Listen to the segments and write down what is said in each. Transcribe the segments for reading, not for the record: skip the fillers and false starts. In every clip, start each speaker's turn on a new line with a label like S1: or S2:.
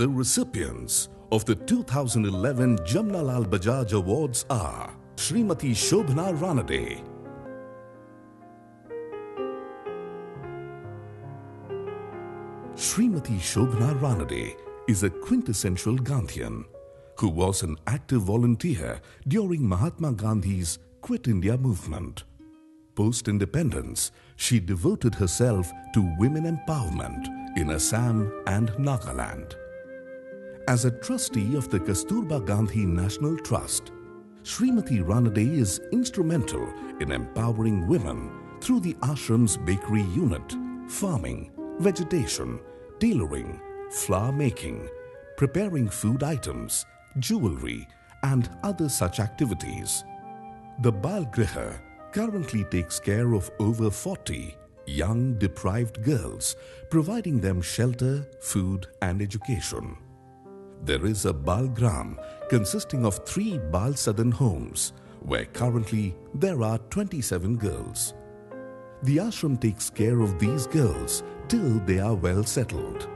S1: The recipients of the 2011 Jamnalal Bajaj Awards are Srimati Shobhana Ranade, Srimati Shobhana Ranade is a quintessential Gandhian who was an active volunteer during Mahatma Gandhi's Quit India movement. Post-independence, she devoted herself to women empowerment in Assam and Nagaland. As a trustee of the Kasturba Gandhi National Trust, Srimati Ranade is instrumental in empowering women through the ashram's bakery unit, farming, vegetation, tailoring, flour making, preparing food items, jewelry, and other such activities. The Bal Griha currently takes care of over 40 young deprived girls, providing them shelter, food, and education. There is a Bal Gram consisting of 3 Bal Sadan homes, where currently there are 27 girls. The ashram takes care of these girls till they are well settled.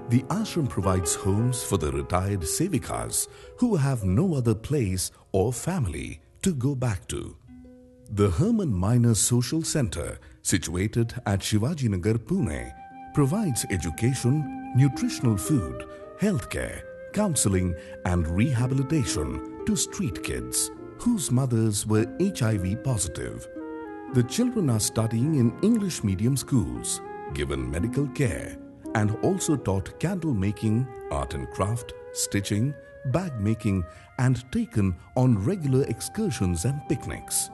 S1: The ashram provides homes for the retired sevikas who have no other place or family to go back to. The Herman Minor Social Center, situated at Shivajinagar, Pune, provides education, nutritional food, healthcare, counseling and rehabilitation to street kids whose mothers were HIV positive. The children are studying in English medium schools, given medical care, and also taught candle making, art and craft, stitching, bag making, and taken on regular excursions and picnics.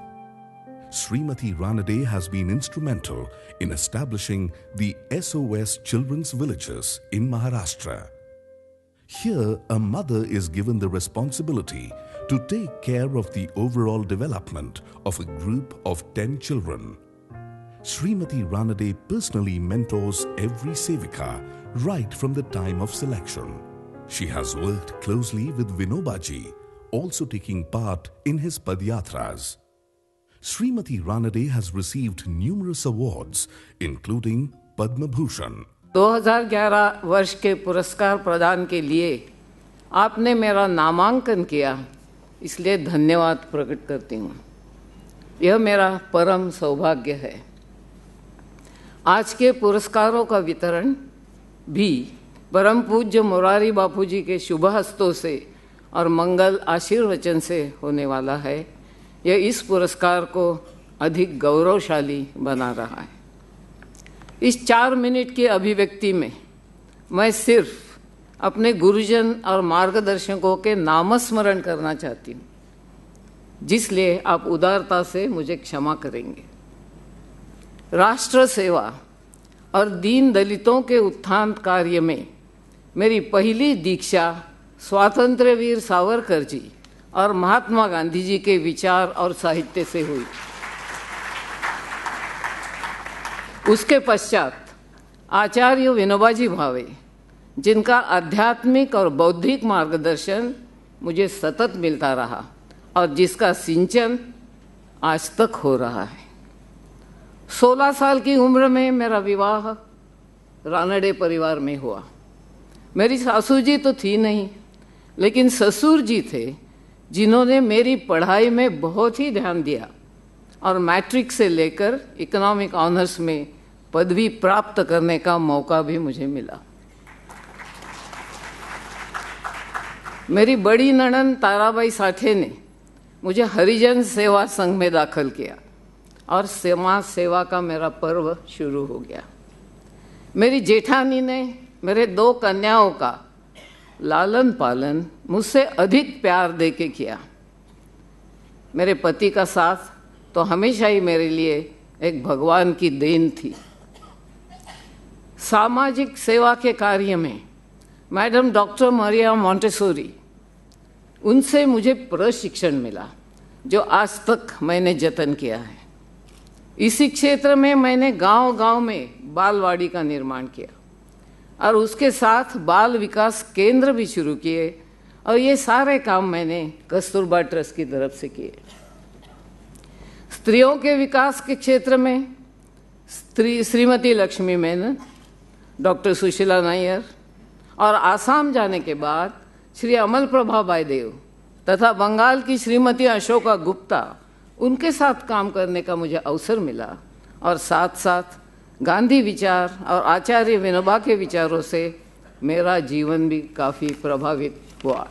S1: Srimati Ranade has been instrumental in establishing the SOS Children's Villages in Maharashtra. Here, a mother is given the responsibility to take care of the overall development of a group of 10 children. Srimati Ranade personally mentors every sevika right from the time of selection. She has worked closely with Vinobaji, also taking part in his Padyatras. Srimati Ranade has received numerous awards, including Padma Bhushan.
S2: 2011 वर्ष के पुरस्कार प्रदान के लिए आपने मेरा नामांकन किया, इसलिए धन्यवाद प्रकट करती हूँ। यह मेरा परम सौभाग्य है। आज के पुरस्कारों का वितरण भी परम पूज्य मोरारी बापू जी के शुभ हस्तों से और मंगल आशीर्वचन से होने वाला है। यह इस पुरस्कार को अधिक गौरवशाली बना रहा है। इस 4 मिनट की अभिव्यक्ति में मैं सिर्फ अपने गुरुजन और मार्गदर्शकों के नामस्मरण करना चाहती हूँ, जिसलिए आप उदारता से मुझे क्षमा करेंगे। राष्ट्र सेवा और दीन दलितों के उत्थान कार्य में मेरी पहली दीक्षा स्वातंत्र्य वीर सावरकर जी और महात्मा गांधी जी के विचार और साहित्य से हुई। उसके पश्चात आचार्य विनोबाजी भावे, जिनका आध्यात्मिक और बौद्धिक मार्गदर्शन मुझे सतत मिलता रहा और जिसका सिंचन आज तक हो रहा है। 16 साल की उम्र में मेरा विवाह रानडे परिवार में हुआ। मेरी सासू जी तो थी नहीं, लेकिन ससुर जी थे, जिन्होंने मेरी पढ़ाई में बहुत ही ध्यान दिया और मैट्रिक से लेकर इकोनॉमिक ऑनर्स में पदवी प्राप्त करने का मौका भी मुझे मिला। मेरी बड़ी ननद ताराबाई साठे ने मुझे हरिजन सेवा संघ में दाखिल किया और समाज सेवा का मेरा पर्व शुरू हो गया। मेरी जेठानी ने मेरे 2 कन्याओं का लालन पालन मुझसे अधिक प्यार देके किया। मेरे पति का साथ तो हमेशा ही मेरे लिए एक भगवान की देन थी। सामाजिक सेवा के कार्य में मैडम डॉक्टर मरिया मॉन्टेसोरी, उनसे मुझे प्रशिक्षण मिला, जो आज तक मैंने जतन किया है। इसी क्षेत्र में मैंने गांव-गांव में बालवाड़ी का निर्माण किया और उसके साथ बाल विकास केंद्र भी शुरू किए, और ये सारे काम मैंने कस्तूरबा ट्रस्ट की तरफ से किए। स्त्रियों के विकास के क्षेत्र में श्रीमती लक्ष्मी मेनन, डॉक्टर सुशीला नायर और आसाम जाने के बाद श्री अमल प्रभा बाईदेव तथा बंगाल की श्रीमती अशोका गुप्ता, उनके साथ काम करने का मुझे अवसर मिला और साथ साथ गांधी विचार और आचार्य विनोबा के विचारों से मेरा जीवन भी काफ़ी प्रभावित हुआ।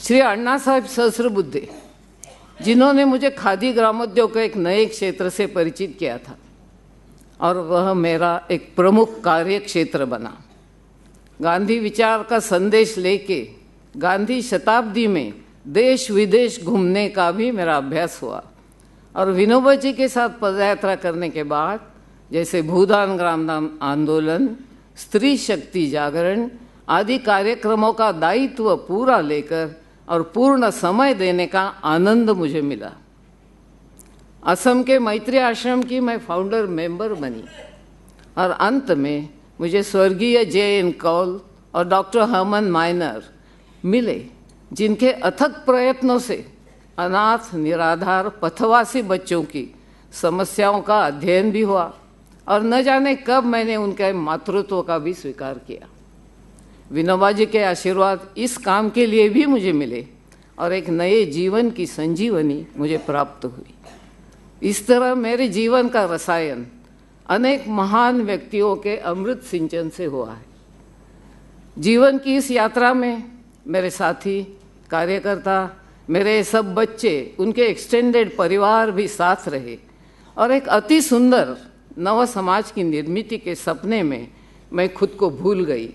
S2: श्री अण्णा साहब सहस्त्रबुद्धे, जिन्होंने मुझे खादी ग्रामोद्योग के एक नए क्षेत्र से परिचित किया था और वह मेरा एक प्रमुख कार्य क्षेत्र बना। गांधी विचार का संदेश लेके गांधी शताब्दी में देश विदेश घूमने का भी मेरा अभ्यास हुआ और विनोबा जी के साथ पदयात्रा करने के बाद जैसे भूदान ग्रामदान आंदोलन, स्त्री शक्ति जागरण आदि कार्यक्रमों का दायित्व पूरा लेकर और पूर्ण समय देने का आनंद मुझे मिला। असम के मैत्री आश्रम की मैं फाउंडर मेंबर बनी और अंत में मुझे स्वर्गीय जे.एन. कौल और डॉक्टर हरमन माइनर मिले, जिनके अथक प्रयत्नों से अनाथ निराधार पथवासी बच्चों की समस्याओं का अध्ययन भी हुआ और न जाने कब मैंने उनके मातृत्व का भी स्वीकार किया। विनोबा जी के आशीर्वाद इस काम के लिए भी मुझे मिले और एक नए जीवन की संजीवनी मुझे प्राप्त हुई। इस तरह मेरे जीवन का रसायन अनेक महान व्यक्तियों के अमृत सिंचन से हुआ है। जीवन की इस यात्रा में मेरे साथी, कार्यकर्ता, मेरे सब बच्चे, उनके एक्सटेंडेड परिवार भी साथ रहे और एक अति सुंदर नव समाज की निर्मित के सपने में मैं खुद को भूल गई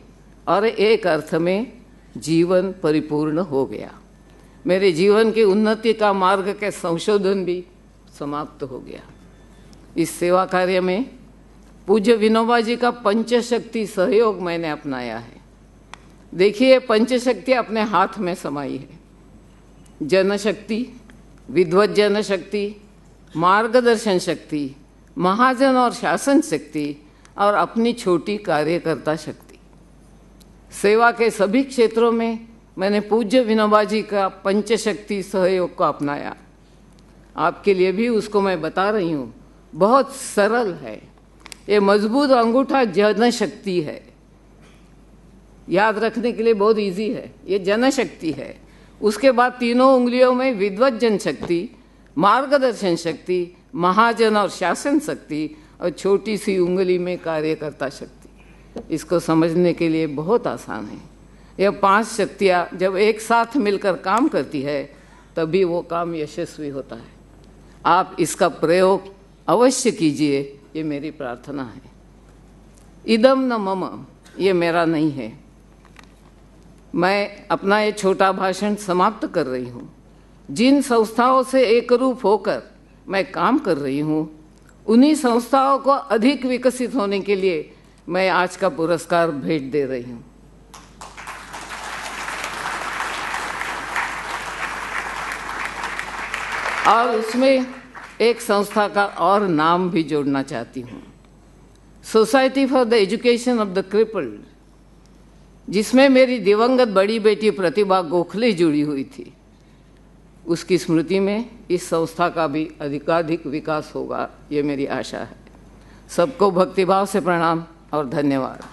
S2: और एक अर्थ में जीवन परिपूर्ण हो गया। मेरे जीवन की उन्नति का मार्ग के संशोधन भी समाप्त हो गया। इस सेवा कार्य में पूज्य विनोबा जी का पंचशक्ति सहयोग मैंने अपनाया है। देखिए, पंचशक्ति अपने हाथ में समाई है। जनशक्ति, विद्वत जनशक्ति, मार्गदर्शन शक्ति, महाजन और शासन शक्ति और अपनी छोटी कार्यकर्ता शक्ति। सेवा के सभी क्षेत्रों में मैंने पूज्य विनोबा जी का पंचशक्ति सहयोग को अपनाया। आपके लिए भी उसको मैं बता रही हूँ। बहुत सरल है। ये मजबूत अंगूठा जनशक्ति है, याद रखने के लिए बहुत इजी है। ये जनशक्ति है। उसके बाद तीनों उंगलियों में विद्वत जनशक्ति, मार्गदर्शन शक्ति, महाजन और शासन शक्ति और छोटी सी उंगली में कार्यकर्ता शक्ति। इसको समझने के लिए बहुत आसान है। यह 5 शक्तियाँ जब एक साथ मिलकर काम करती है तभी वो काम यशस्वी होता है। आप इसका प्रयोग अवश्य कीजिए, ये मेरी प्रार्थना है। इदम न मम, ये मेरा नहीं है। मैं अपना ये छोटा भाषण समाप्त कर रही हूँ। जिन संस्थाओं से एकरूप होकर मैं काम कर रही हूँ, उन्हीं संस्थाओं को अधिक विकसित होने के लिए मैं आज का पुरस्कार भेंट दे रही हूँ। और उसमें एक संस्था का और नाम भी जोड़ना चाहती हूँ, society for the education of the crippled, जिसमें मेरी दिवंगत बड़ी बेटी प्रतिभा गोखले जुड़ी हुई थी। उसकी स्मृति में इस संस्था का भी अधिकाधिक विकास होगा, ये मेरी आशा है। सबको भक्तिभाव से प्रणाम और धन्यवाद।